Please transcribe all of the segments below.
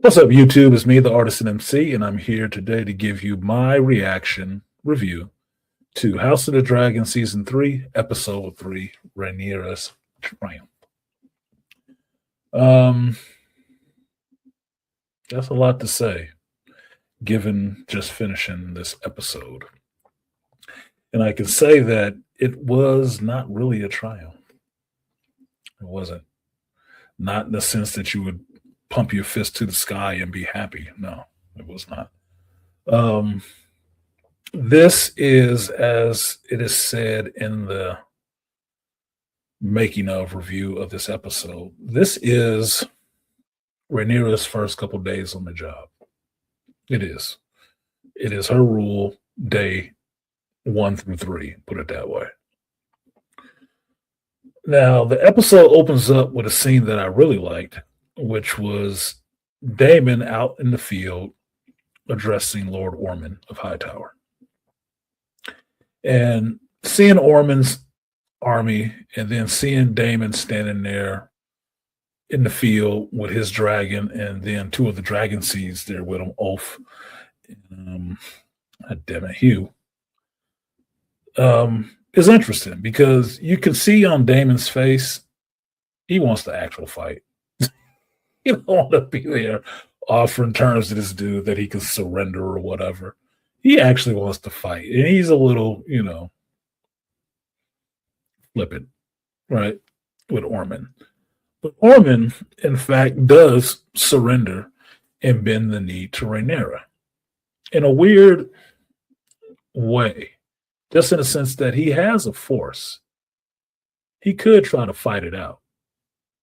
What's up, YouTube? It's me, the Artisan MC, and I'm here today to give you my reaction review to House of the Dragon Season 3, Episode 3, Rhaenyra's Triumph. Um, that's a lot to say, given just finishing this episode. And I can say that it was not really a triumph. It wasn't. Not in the sense that you would pump your fist to the sky and be happy. No, it was not. Um, this is, as it is said in the making of review of this episode, this is Rhaenyra's first couple days on the job. It is. It is her rule day 1 through 3, put it that way. Now, the episode opens up with a scene that I really liked, which was Daemon out in the field addressing Lord Ormond of Hightower. And seeing Ormond's army and then seeing Daemon standing there in the field with his dragon and then two of the dragon seeds there with him, Ulf and damn it, Hugh, is interesting because you can see on Daemon's face he wants the actual fight. He don't want to be there offering terms to this dude that he can surrender or whatever. He actually wants to fight. And he's a little, flippant, right, with Ormond. But Ormond, in fact, does surrender and bend the knee to Rhaenyra in a weird way, just in the sense that he has a force. He could try to fight it out.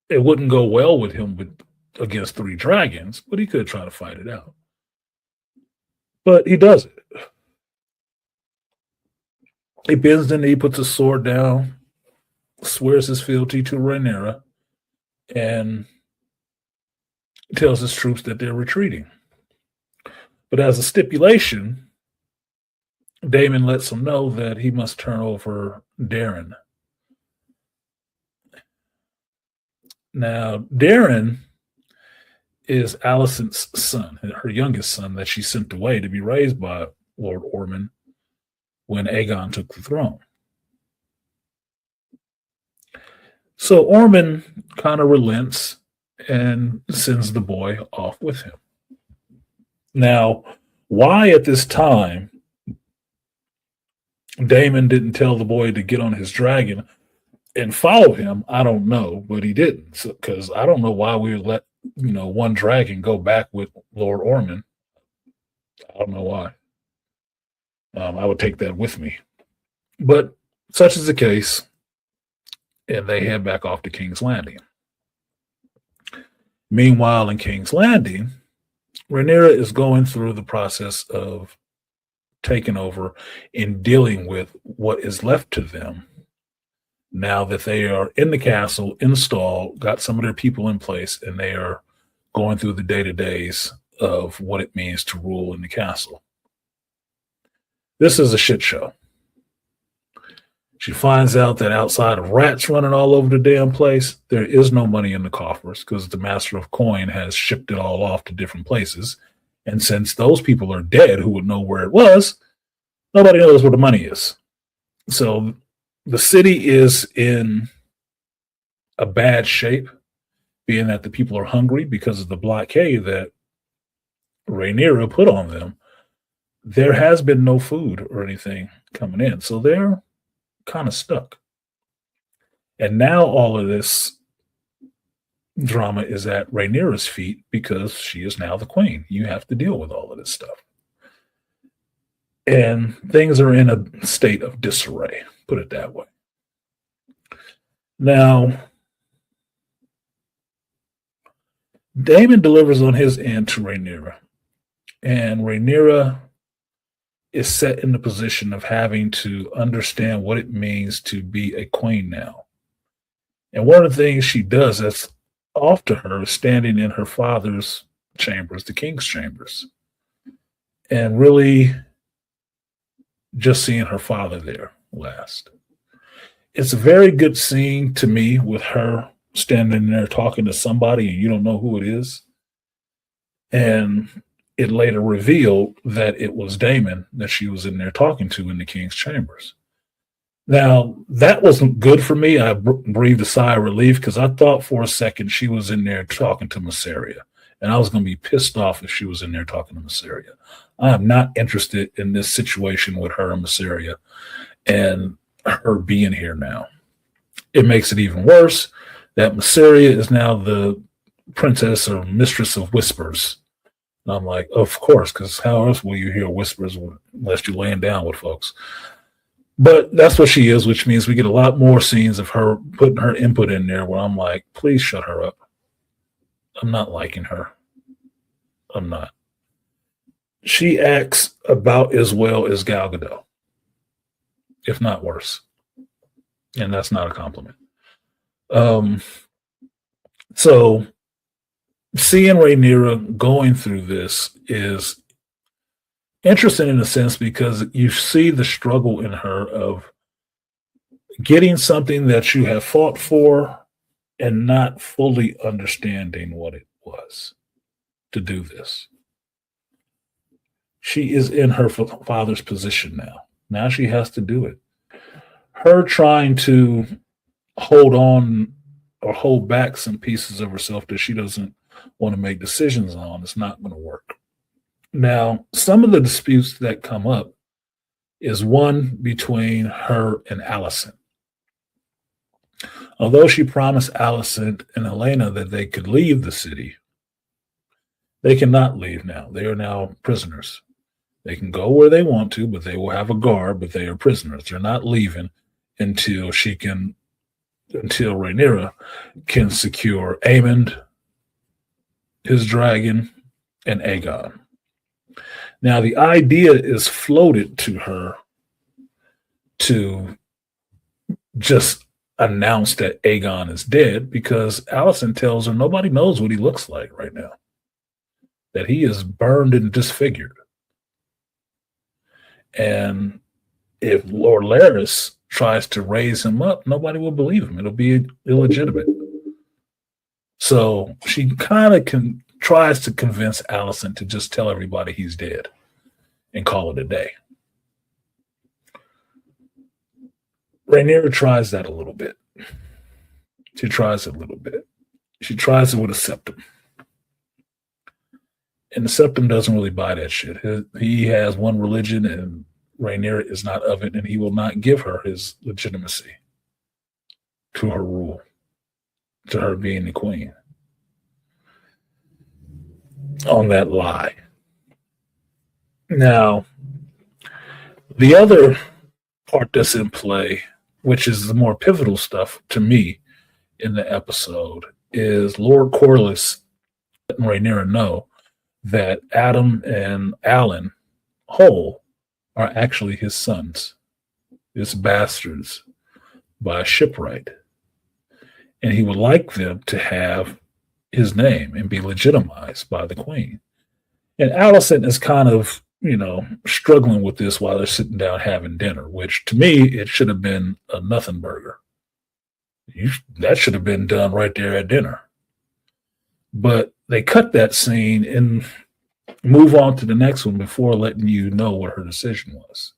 It wouldn't go well with him against 3 dragons, but he could try to fight it out. But he does it. He bends the knee, puts his sword down, swears his fealty to Rhaenyra, and tells his troops that they're retreating. But as a stipulation, Daemon lets him know that he must turn over Darren. Now, Darren is Alicent's son, her youngest son that she sent away to be raised by Lord Ormond when Aegon took the throne. So Ormond kind of relents and sends the boy off with him. Now, why at this time Daemon didn't tell the boy to get on his dragon and follow him, I don't know, but he didn't. Because I don't know why we would let one dragon go back with Lord Ormond. I don't know why. I would take that with me. But such is the case, and they head back off to King's Landing. Meanwhile, in King's Landing, Rhaenyra is going through the process of taking over and dealing with what is left to them now that they are in the castle, installed, got some of their people in place, and they are going through the day-to-days of what it means to rule in the castle. This is a shit show. She finds out that outside of rats running all over the damn place, there is no money in the coffers because the Master of Coin has shipped it all off to different places. And since those people are dead who would know where it was, nobody knows where the money is. So the city is in a bad shape, being that the people are hungry because of the blockade that Rhaenyra put on them. There has been no food or anything coming in, so they're kind of stuck. And now all of this drama is at Rhaenyra's feet because she is now the queen. You have to deal with all of this stuff. And things are in a state of disarray, put it that way. Now, Daemon delivers on his end to Rhaenyra. And Rhaenyra is set in the position of having to understand what it means to be a queen now. And one of the things she does that's off to her is standing in her father's chambers, the king's chambers, and really just seeing her father there last. It's a very good scene to me with her standing there talking to somebody and you don't know who it is. And it later revealed that it was Damon that she was in there talking to in the king's chambers. Now, that wasn't good for me. I breathed a sigh of relief because I thought for a second she was in there talking to Masseria. And I was going to be pissed off if she was in there talking to Masseria. I am not interested in this situation with her and Masseria and her being here now. It makes it even worse that Masseria is now the princess or mistress of whispers. And I'm like, of course, because how else will you hear whispers unless you're laying down with folks? But that's what she is, which means we get a lot more scenes of her putting her input in there where I'm like, please shut her up. I'm not liking her. I'm not. She acts about as well as Gal Gadot, if not worse. And that's not a compliment. So seeing Rhaenyra going through this is interesting in a sense because you see the struggle in her of getting something that you have fought for and not fully understanding what it was to do this. She is in her father's position now. Now she has to do it. Her trying to hold on or hold back some pieces of herself that she doesn't want to make decisions on is not going to work. Now, some of the disputes that come up is one between her and Alicent. Although she promised Alicent and Helena that they could leave the city, they cannot leave now. They are now prisoners. They can go where they want to, but they will have a guard, but they are prisoners. They're not leaving until Rhaenyra can secure Aemond, his dragon, and Aegon. Now, the idea is floated to her to just announce that Aegon is dead because Alicent tells her nobody knows what he looks like right now, that he is burned and disfigured. And if Lord Larys tries to raise him up, nobody will believe him. It'll be illegitimate. So she kind of tries to convince Alicent to just tell everybody he's dead and call it a day. Rhaenyra tries that a little bit. She tries it a little bit. She tries it with a septum. And the septum doesn't really buy that shit. He has one religion and Rhaenyra is not of it, and he will not give her his legitimacy to her rule, to her being the queen. On that lie. Now, the other part that's in play, which is the more pivotal stuff to me in the episode, is Lord Corlys letting Rhaenyra know that Adam and Alan Hole are actually his sons, his bastards by shipwright. And he would like them to have his name and be legitimized by the queen. And Alicent is kind of, struggling with this while they're sitting down having dinner, which to me, it should have been a nothing burger. That should have been done right there at dinner. But they cut that scene and move on to the next one before letting you know what her decision was.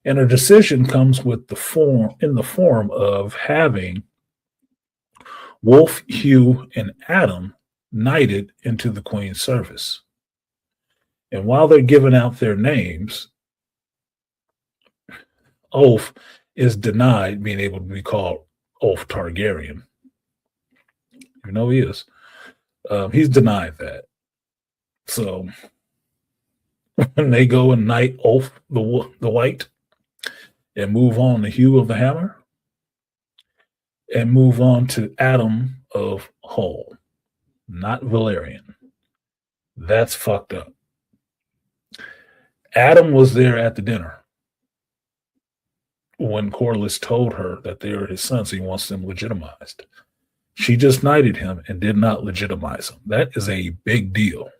And her decision comes in the form of having Wolf, Hugh, and Adam knighted into the Queen's service. And while they're giving out their names, Ulf is denied being able to be called Ulf Targaryen. You know he is. He's denied that. So when they go and knight Ulf the White and move on to Hugh of the Hammer and move on to Adam of Hull, not Valerian, that's fucked up. Adam was there at the dinner when Corlys told her that they are his sons. He wants them legitimized. She just knighted him and did not legitimize him. That is a big deal.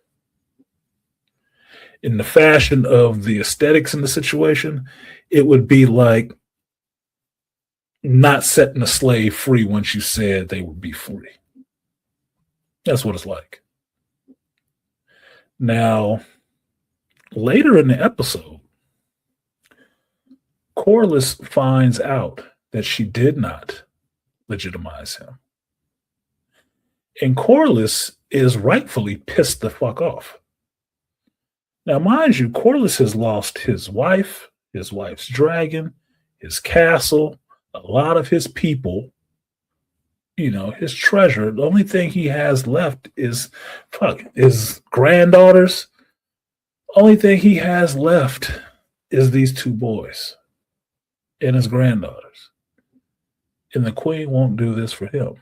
In the fashion of the aesthetics in the situation, it would be like not setting a slave free once you said they would be free. That's what it's like. Now, later in the episode, Corliss finds out that she did not legitimize him. And Corliss is rightfully pissed the fuck off. Now, mind you, Corliss has lost his wife's dragon, his castle, a lot of his people, his treasure. The only thing he has left is his granddaughters. Only thing he has left is these two boys and his granddaughters. And the queen won't do this for him.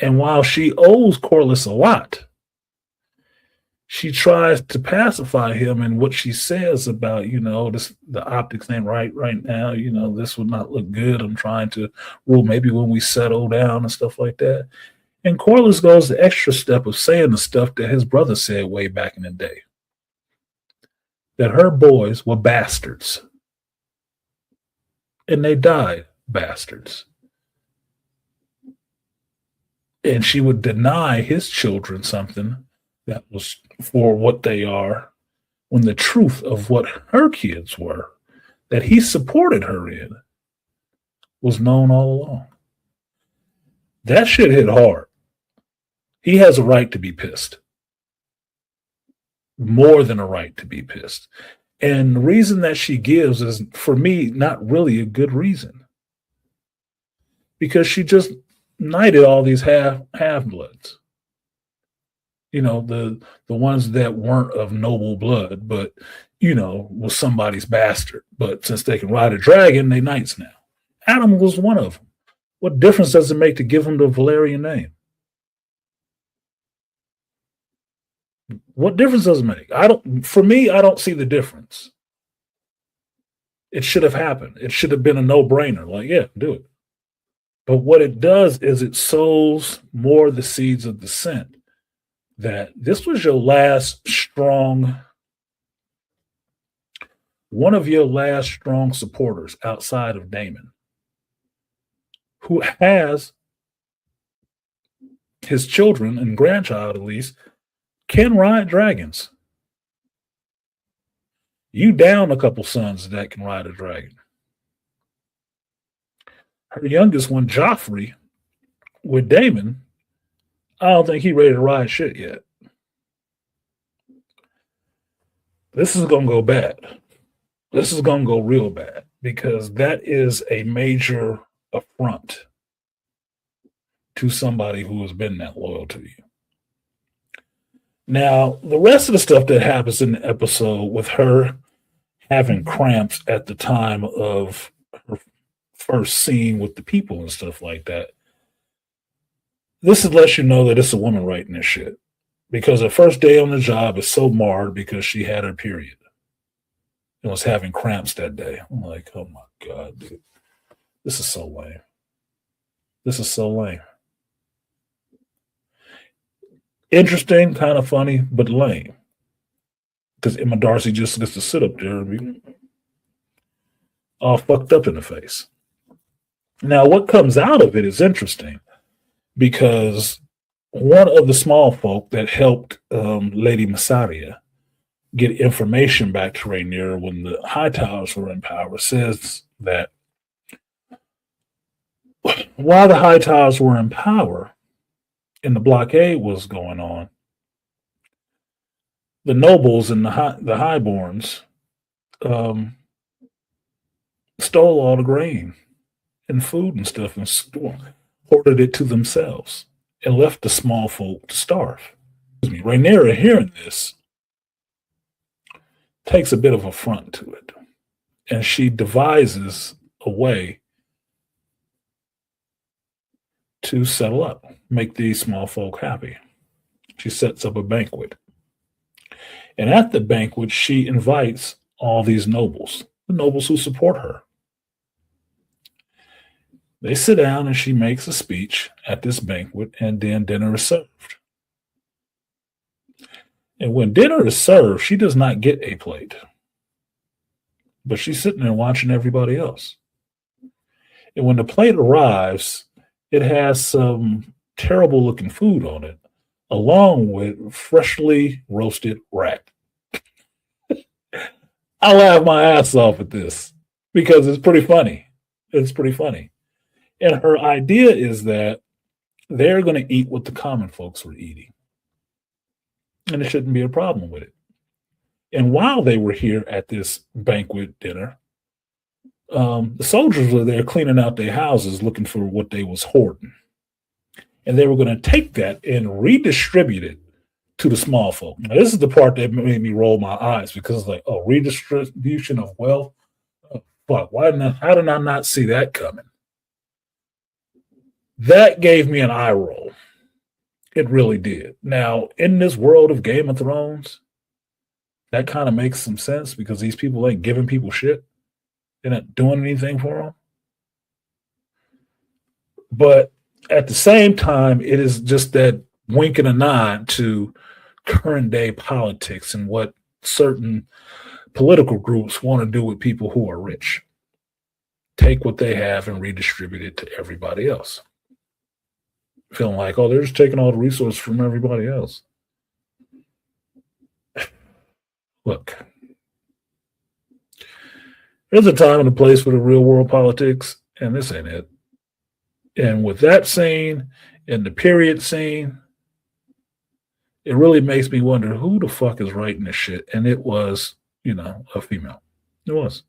And while she owes Corliss a lot, she tries to pacify him in what she says about, the optics ain't right now. This would not look good. I'm trying to rule maybe when we settle down and stuff like that. And Corliss goes the extra step of saying the stuff that his brother said way back in the day. That her boys were bastards. And they died bastards. And she would deny his children something that was for what they are, when the truth of what her kids were, that he supported her in, was known all along. That shit hit hard. He has a right to be pissed. More than a right to be pissed. And the reason that she gives is, for me, not really a good reason. Because she just knighted all these half-bloods. The ones that weren't of noble blood, but, was somebody's bastard. But since they can ride a dragon, they knights now. Adam was one of them. What difference does it make to give him the Valerian name? What difference does it make? For me, I don't see the difference. It should have happened. It should have been a no-brainer. Like, yeah, do it. But what it does is it sows more the seeds of dissent. That this was one of your last strong supporters outside of Daemon, who has his children and grandchild, at least, can ride dragons. You down a couple sons that can ride a dragon. Her youngest one, Joffrey, with Daemon, I don't think he's ready to ride shit yet. This is going to go bad. This is going to go real bad, because that is a major affront to somebody who has been that loyal to you. Now, the rest of the stuff that happens in the episode, with her having cramps at the time of her first scene with the people and stuff like that, this lets you know that it's a woman writing this shit. Because her first day on the job is so marred because she had her period and was having cramps that day. I'm like, oh my God, dude. This is so lame. This is so lame. Interesting, kind of funny, but lame. Because Emma Darcy just gets to sit up there and be all fucked up in the face. Now, what comes out of it is interesting, because one of the small folk that helped Lady Massaria get information back to Rhaenyra when the Hightowers were in power says that while the Hightowers were in power and the blockade was going on, the nobles and the highborns stole all the grain and food and stuff and hoarded it to themselves and left the small folk to starve. Rhaenyra, hearing this, takes a bit of affront to it, and she devises a way to settle up, make these small folk happy. She sets up a banquet. And at the banquet, she invites all these nobles, the nobles who support her. They sit down and she makes a speech at this banquet, and then dinner is served. And when dinner is served, she does not get a plate, but she's sitting there watching everybody else. And when the plate arrives, it has some terrible looking food on it, along with freshly roasted rat. I laugh my ass off at this because it's pretty funny. It's pretty funny. And her idea is that they're going to eat what the common folks were eating, and there shouldn't be a problem with it. And while they were here at this banquet dinner, the soldiers were there cleaning out their houses looking for what they was hoarding. And they were going to take that and redistribute it to the small folk. Now, this is the part that made me roll my eyes because it's like, oh, redistribution of wealth. Oh, fuck, how did I not see that coming? That gave me an eye roll. It really did. Now, in this world of Game of Thrones, that kind of makes some sense because these people ain't giving people shit. They're not doing anything for them. But at the same time, it is just that wink and a nod to current day politics and what certain political groups want to do with people who are rich. Take what they have and redistribute it to everybody else. Feeling like, oh, they're just taking all the resources from everybody else. Look, there's a time and a place for the real world politics, and this ain't it. And with that scene and the period scene, it really makes me wonder who the fuck is writing this shit. And it was, a female. It was.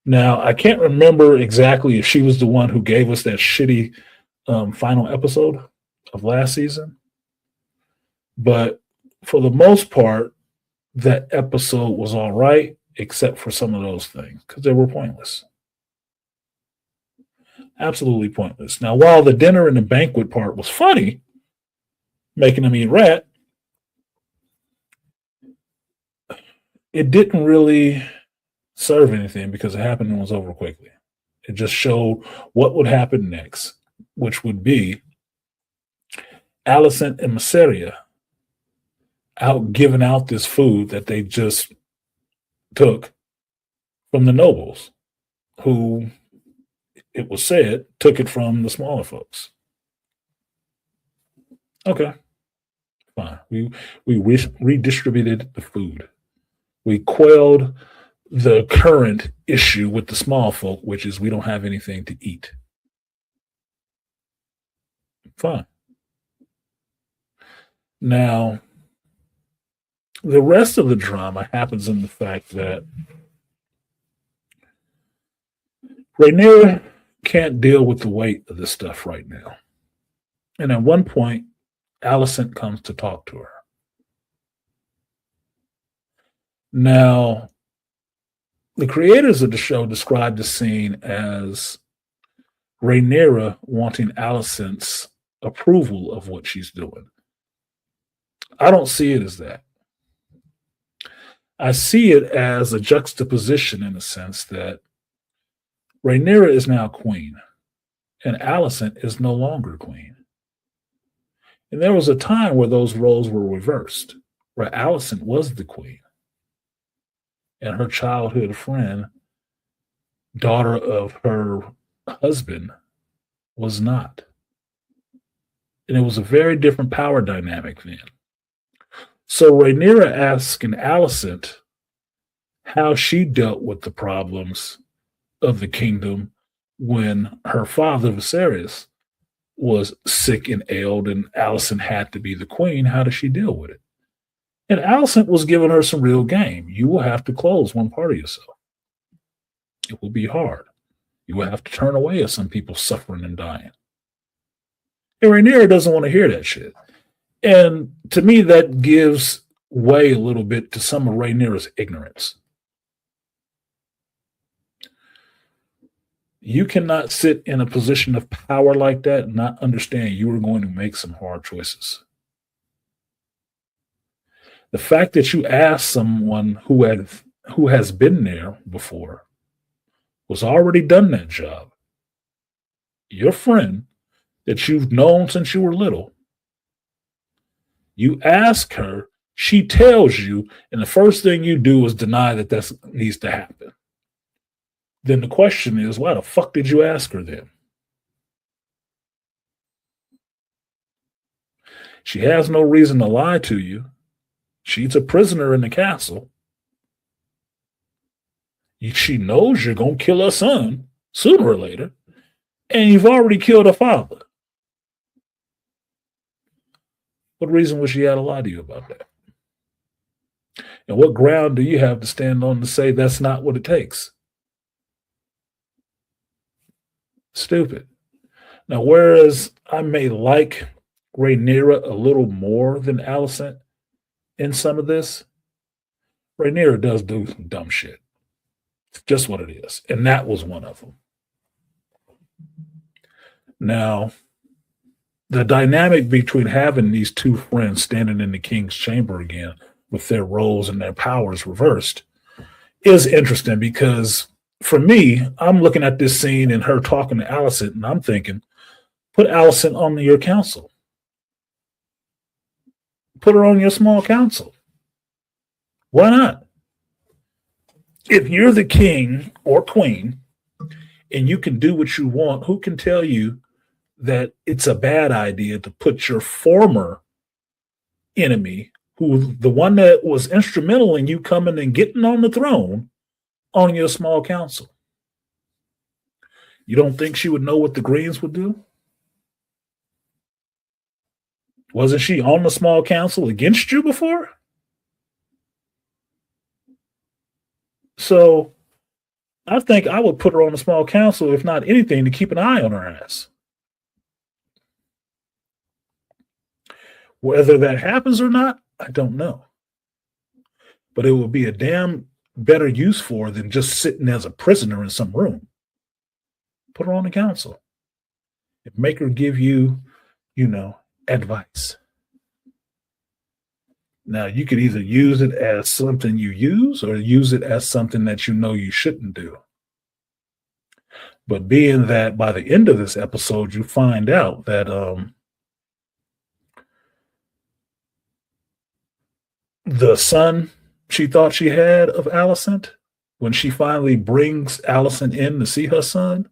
Now, I can't remember exactly if she was the one who gave us that shitty final episode of last season. But for the most part, that episode was all right, except for some of those things, because they were pointless. Absolutely pointless. Now, while the dinner and the banquet part was funny, making them eat rat, it didn't really serve anything because it happened and was over quickly. It just showed what would happen next, which would be Alicent and Mysaria out giving out this food that they just took from the nobles, who, it was said, took it from the smaller folks. Okay, fine. We redistributed the food. We quelled the current issue with the small folk, which is we don't have anything to eat. Fine. Now, the rest of the drama happens in the fact that Rhaenyra can't deal with the weight of this stuff right now. And at one point, Alicent comes to talk to her. Now, the creators of the show described the scene as Rhaenyra wanting Alicent's approval of what she's doing. I don't see it as that. I see it as a juxtaposition in a sense that Rhaenyra is now queen and Alicent is no longer queen. And there was a time where those roles were reversed, where Alicent was the queen and her childhood friend, daughter of her husband, was not. And it was a very different power dynamic then. So Rhaenyra asking Alicent how she dealt with the problems of the kingdom when her father Viserys was sick and ailed and Alicent had to be the queen. How does she deal with it? And Alicent was giving her some real game. You will have to close one part of yourself. It will be hard. You will have to turn away at some people suffering and dying. And Rhaenyra doesn't want to hear that shit. And to me, that gives way a little bit to some of Rhaenyra's ignorance. You cannot sit in a position of power like that and not understand you are going to make some hard choices. The fact that you asked someone who has been there before, was already done that job, your friend that you've known since you were little, you ask her, she tells you, and the first thing you do is deny that that needs to happen. Then the question is, why the fuck did you ask her then? She has no reason to lie to you. She's a prisoner in the castle. She knows you're going to kill her son sooner or later, and you've already killed her father. What reason would she have to lie to you about that? And what ground do you have to stand on to say that's not what it takes? Stupid. Now, whereas I may like Rhaenyra a little more than Alicent in some of this, Rhaenyra does do some dumb shit. It's just what it is. And that was one of them. Now, the dynamic between having these two friends standing in the king's chamber again with their roles and their powers reversed is interesting because for me, I'm looking at this scene and her talking to Alicent, and I'm thinking, put Alicent on your council. Put her on your small council. Why not? If you're the king or queen and you can do what you want, who can tell you that it's a bad idea to put your former enemy, who the one that was instrumental in you coming and getting on the throne, on your small council? You don't think she would know what the Greens would do? Wasn't she on the small council against you before? So I think I would put her on the small council, if not anything, to keep an eye on her ass. Whether that happens or not, I don't know. But it would be a damn better use for her than just sitting as a prisoner in some room. Put her on the council. Make her give you, advice. Now, you could either use it as something you use or use it as something that you know you shouldn't do. But being that by the end of this episode, you find out that the son she thought she had of Alicent, when she finally brings Alicent in to see her son,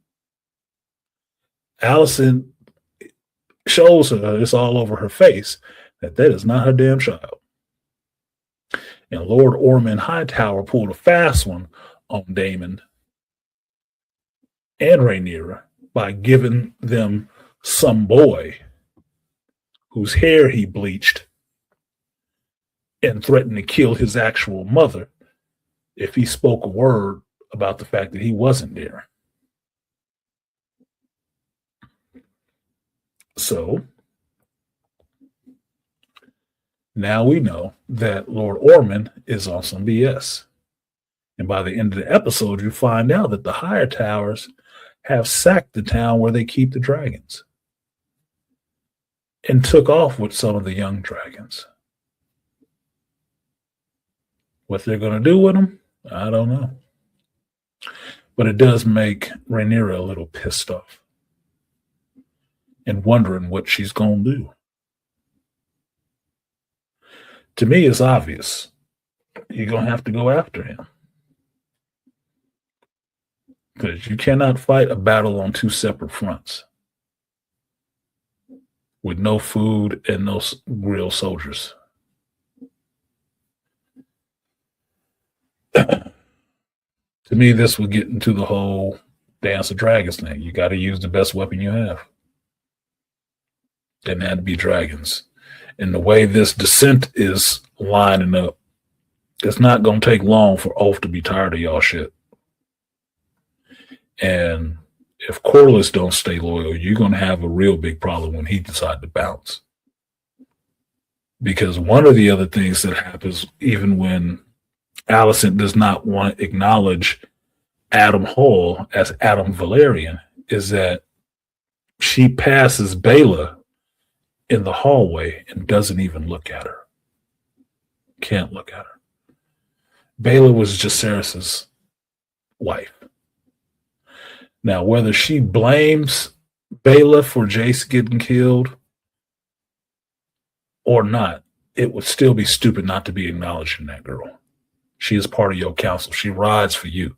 Alicent shows her, it's all over her face, that is not her damn child. And Lord Ormond Hightower pulled a fast one on Daemon and Rhaenyra by giving them some boy whose hair he bleached and threatened to kill his actual mother if he spoke a word about the fact that he wasn't there. So now we know that Lord Ormond is on some BS. And by the end of the episode, you find out that the higher towers have sacked the town where they keep the dragons and took off with some of the young dragons. What they're going to do with them, I don't know. But it does make Rhaenyra a little pissed off and wondering what she's going to do. To me, it's obvious. You're going to have to go after him. Because you cannot fight a battle on two separate fronts with no food and no real soldiers. To me, this would get into the whole Dance of Dragons thing. You got to use the best weapon you have. And that'd be dragons. And the way this descent is lining up, it's not going to take long for Ulf to be tired of y'all shit. And if Corlys don't stay loyal, you're going to have a real big problem when he decides to bounce. Because one of the other things that happens, even when Alicent does not want to acknowledge Adam Hall as Adam Valerian, is that she passes Baela in the hallway and doesn't even look at her. Can't look at her. Baela was Jacaerys's wife. Now, whether she blames Baela for Jace getting killed or not, it would still be stupid not to be acknowledging that girl. She is part of your council. She rides for you.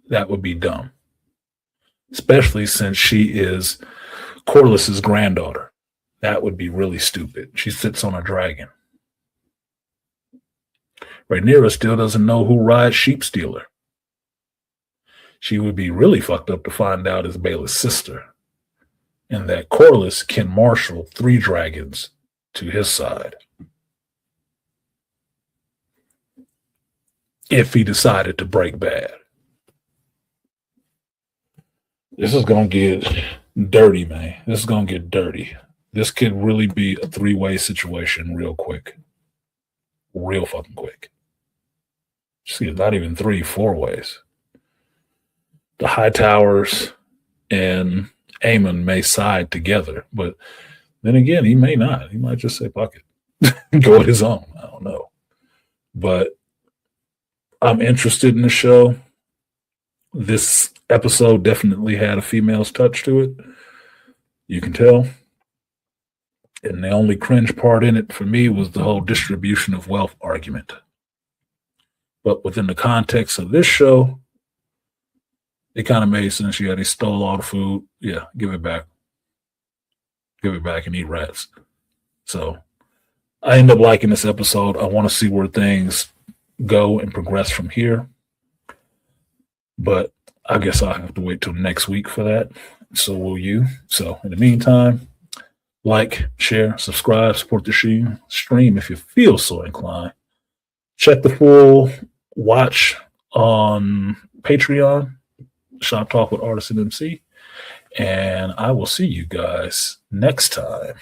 That would be dumb. Especially since she is Corliss's granddaughter. That would be really stupid. She sits on a dragon. Rhaenyra still doesn't know who rides Sheep Stealer. She would be really fucked up to find out it's Baela's sister, and that Corlys can marshal 3 dragons to his side if he decided to break bad. This is going to get dirty, man. This is going to get dirty. This could really be a 3-way situation real quick. Real fucking quick. See, not even 3, 4 ways. The High Towers and Aemon may side together, but then again, he may not. He might just say, fuck it. Go at his own. I don't know. But I'm interested in the show. This episode definitely had a female's touch to it. You can tell. And the only cringe part in it for me was the whole distribution of wealth argument. But within the context of this show, it kind of made sense. Yeah, they stole all the food. Yeah, give it back. Give it back and eat rats. So I end up liking this episode. I want to see where things go and progress from here. But I guess I'll have to wait till next week for that. So will you. So in the meantime, like, share, subscribe, support the stream if you feel so inclined. Check the full watch on Patreon, Shop Talk with Artisan MC. And I will see you guys next time.